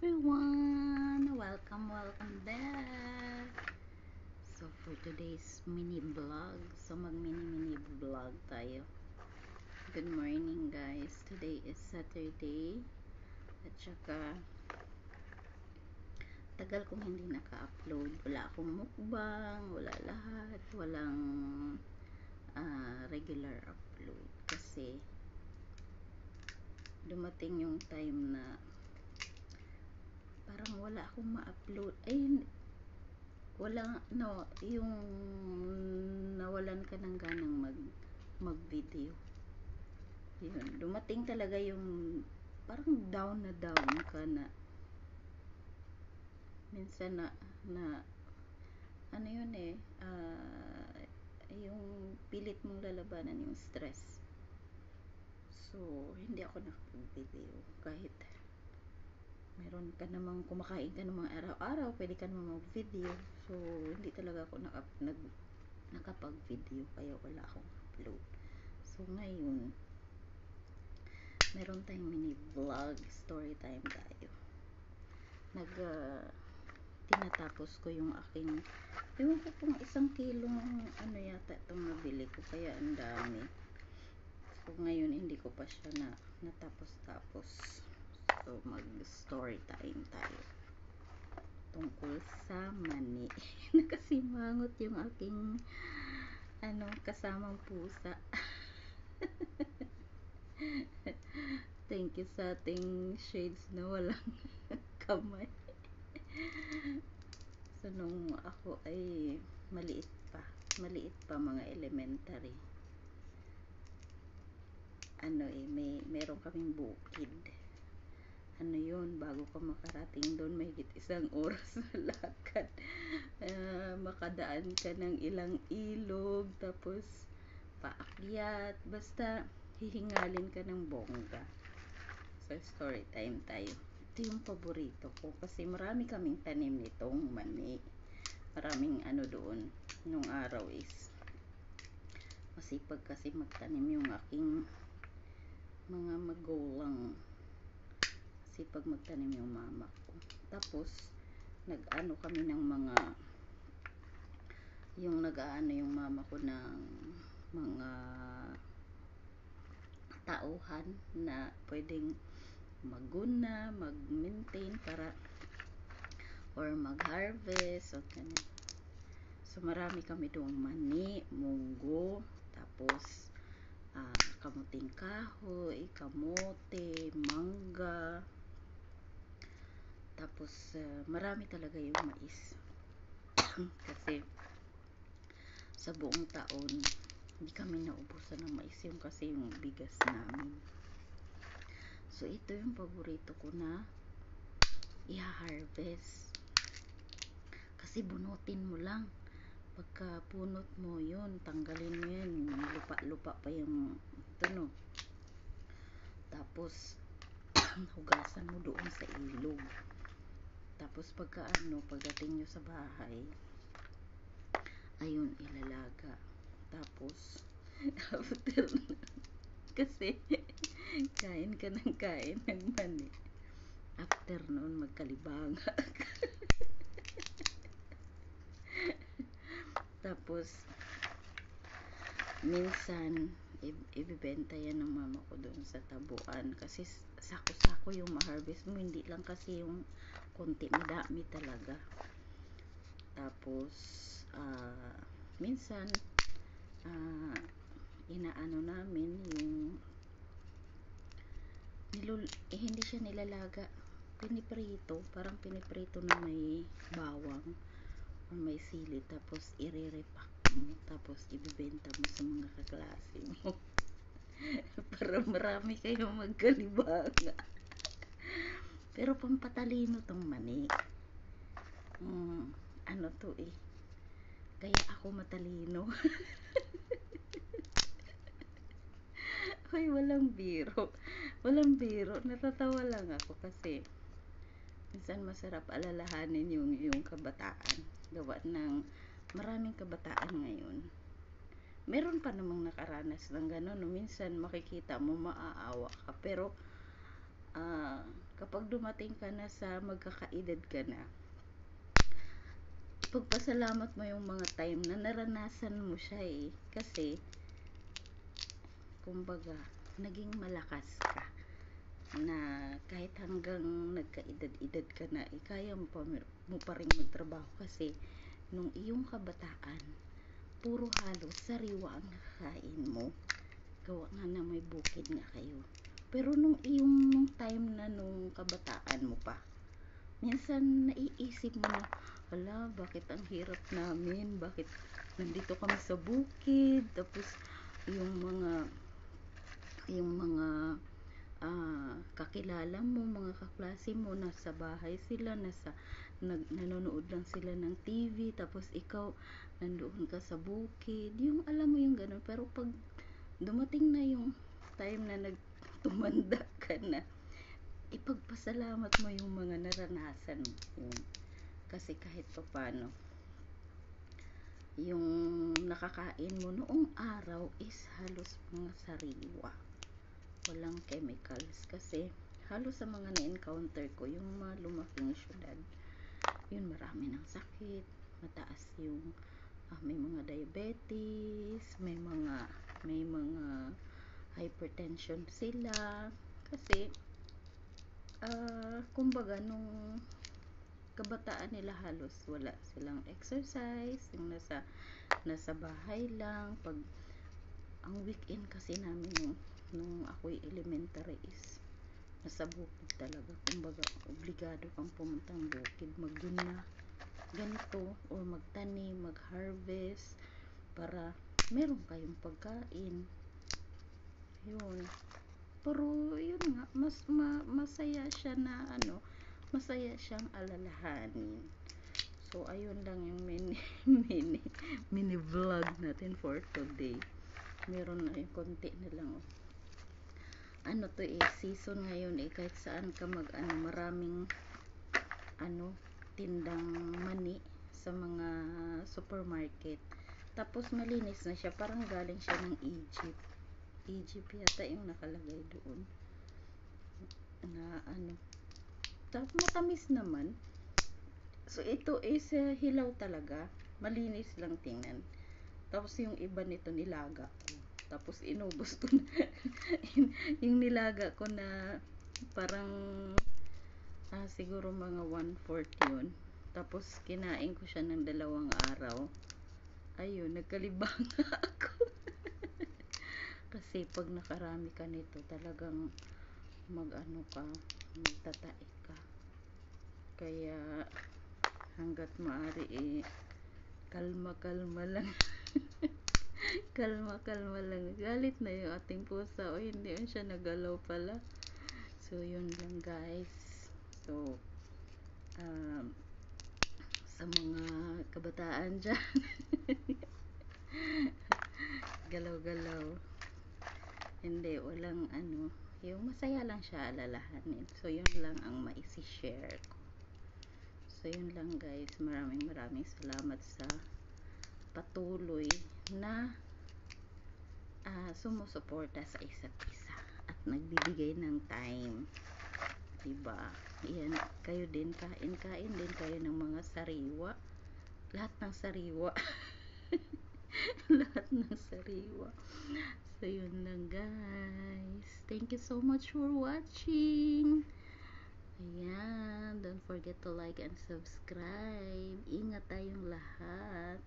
everyone! Welcome back! So for today's mini vlog, mag mini vlog tayo. Good morning guys! Today is Saturday at saka tagal kong hindi naka-upload. Wala akong mukbang, wala lahat, walang regular upload kasi dumating yung time na parang wala akong ma-upload. Ay, wala, no, yung nawalan ka ng ganang mag-video. Yun, dumating talaga yung parang down ka na. Minsan na ano yun yung pilit mong lalabanan yung stress. So, hindi ako nakapag-video kahit meron ka namang kumakain ka namang araw-araw, pwede ka namang mag-video. So, hindi talaga ako nakapag-video kaya wala akong upload. So, ngayon meron tayong mini vlog, story time tayo. Tinatapos ko yung aking ewan ko kung 1 kilong ano yata itong nabili ko kaya ang dami. So, ngayon hindi ko pa siya natapos. So, mag-story time tayo. Tungkol sa mani. Nakasimangot yung aking kasamang pusa. Thank you sa ating shades na walang kamay. So, nung ako ay maliit pa mga elementary, meron kaming bukid. Yun, bago ka makarating doon, mahigit 1 oras na lakad. Makadaan ka ng ilang ilog, tapos paakyat, basta hihingalin ka ng bongga. So, story time tayo. Ito yung paborito ko kasi marami kaming tanim nitong mani. Maraming doon nung araw is masipag kasi magtanim yung aking mga magulang. Sipag magtanim yung mama ko. Tapos kami ng mga yung yung mama ko ng mga tauhan na pwedeng maguna, mag-maintain para or mag-harvest o ganun. So marami kami doong mani, munggo, tapos kamuting kahoy, kamote, mangga, tapos marami talaga yung mais. Kasi sa buong taon hindi kami naubusan ng mais kasi yung bigas namin. So ito yung paborito ko na i-harvest kasi bunutin mo lang. Pagka punot mo yun, tanggalin mo yan, lupa pa yung tapos hugasan mo doon sa ilog. Tapos pagdating nyo sa bahay, ayun, ilalaga. Tapos after kasi kain ka ng mani, after noon magkalibanga. Tapos minsan ibibenta yan ng mama ko doon sa tabuan kasi sako-sako yung ma-harvest mo, hindi lang kasi yung konti, madami talaga. Tapos minsan inaano namin yung hindi siya nilalaga, piniprito, parang piniprito na may bawang o may sili, tapos irerepack mo, tapos ibibenta mo sa mga kaklase mo para marami kayong magkalibanga. Pero pampatalino tong mani. Kaya ako matalino. Hoy, walang biro. Natatawa lang ako kasi minsan masarap alalahanin yung kabataan. Gawa ng maraming kabataan ngayon. Meron pa namang nakaranas ng gano'n. Minsan makikita mo, maaawa ka. Pero kapag dumating ka na sa magkakaedad ka na, pagpasalamat mo yung mga time na naranasan mo siya kasi kumbaga naging malakas ka na kahit hanggang nagkaedad-edad ka na kaya mo pa rin magtrabaho kasi nung iyong kabataan puro halos sariwa ang nakakain mo, gawa nga na may bukid nga kayo. Pero nung time na nung kabataan mo pa, minsan naiisip mo na, hala, bakit ang hirap namin, bakit nandito kami sa bukid, tapos yung mga kakilala mo, mga kaklase mo, nasa bahay sila, nanonood lang sila ng TV, tapos ikaw, nandoon ka sa bukid, yung alam mo yung ganun. Pero pag dumating na yung time na tumanda ka na, ipagpasalamat mo yung mga naranasan mo yun. Kasi kahit pa paano, yung nakakain mo noong araw is halos mga sariwa, walang chemicals. Kasi halos sa mga na-encounter ko, yung mga lumaking syudad, yun marami ng sakit, mataas yung may mga diabetes, may mga hypertension sila kasi kumbaga nung kabataan nila halos wala silang exercise, yung nasa bahay lang. Pag ang weekend kasi namin nung ako'y elementary is nasa bukid talaga, kumbaga obligado kang pumuntang bukid, magguna ganito o magtanim, mag-harvest para meron kayong pagkain yun. Pero yun nga, masaya siya na masaya siyang alalahanin. So ayun lang yung mini vlog natin for today. Meron na yung konti na lang season ngayon kahit saan ka maraming tindang mani sa mga supermarket, tapos malinis na siya, parang galing siya ng Egypt yata yung nakalagay doon na tapos matamis naman. So ito is hilaw talaga, malinis lang tingnan. Tapos yung iba nito nilaga ko, tapos inubos ko na yung nilaga ko na parang siguro mga 1/4 yun. Tapos kinain ko siya ng 2 araw. Ayun, nagkalibang ako. Kasi pag nakarami ka nito, talagang magtatae ka. Kaya hanggat maaari kalma lang. kalma lang. Galit na yung ating pusa. O hindi siya nagalaw pala. So yun lang guys. So sa mga kabataan dyan, galaw-galaw, hindi, walang yung masaya lang siya alalahanin. So yun lang ang maisi-share ko. So yun lang guys, maraming salamat sa patuloy na sumusuporta sa isa't isa at nagbibigay ng time, diba? Yan, kayo din, kain din kayo ng mga sariwa, lahat ng sariwa. Lahat ng sariwa. So yun lang guys, thank you so much for watching. Ayan, don't forget to like and subscribe. Ingat tayong lahat.